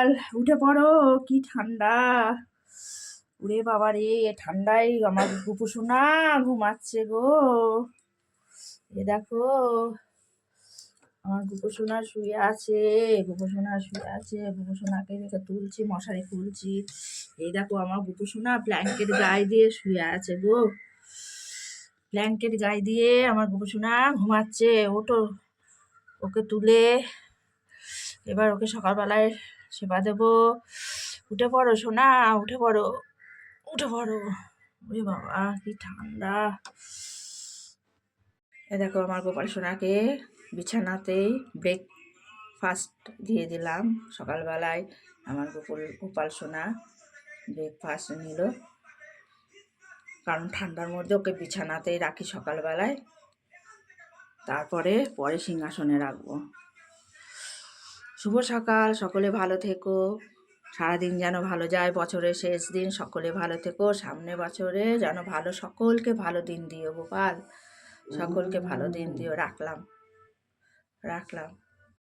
গোপাল, উঠে পড়ো, কি ঠান্ডা। ওরে বাবা রে, ঠান্ডায় আমার গুপু সোনা ঘুমাচ্ছে গো। এ দেখো, আমার গুপু সোনা শুয়ে আছে, গুপু সোনা শুয়ে আছে। গুপু সোনাকে রেখে তুলছি, মশারি খুলছি। এই দেখো আমার গুপু সোনা ব্ল্যাঙ্কেট গায়ে দিয়ে শুয়ে আছে গো। ব্ল্যাঙ্কেট গায়ে দিয়ে আমার গুপু সোনা ঘুমাচ্ছে। ওঠো, ওকে তুলে এবার ওকে সকালবেলায় সেবা দেবো। উঠে পড়ো সোনা, উঠে পড়ো, উঠে পড়ো। ওরে বাবা, কি ঠান্ডা। এ দেখো আমার গোপাল সোনাকে বিছানাতেই ব্রেকফাস্ট দিয়ে দিলাম সকালবেলায়। আমার গোপাল সোনা ব্রেকফাস্ট নিল, কারণ ঠান্ডার মধ্যে ওকে বিছানাতেই রাখি সকালবেলায়, তারপরে পরে সিংহাসনে রাখবো। শুভ সকাল, সকলে ভালো থেকো। সারাদিন যেন ভালো যায়, বছরের শেষ দিন, সকলে ভালো থেকো। সামনে বছরে যেন ভালো, সকলকে ভালো দিন দিও গোপাল, সকলকে ভালো দিন দিও। রাখলাম।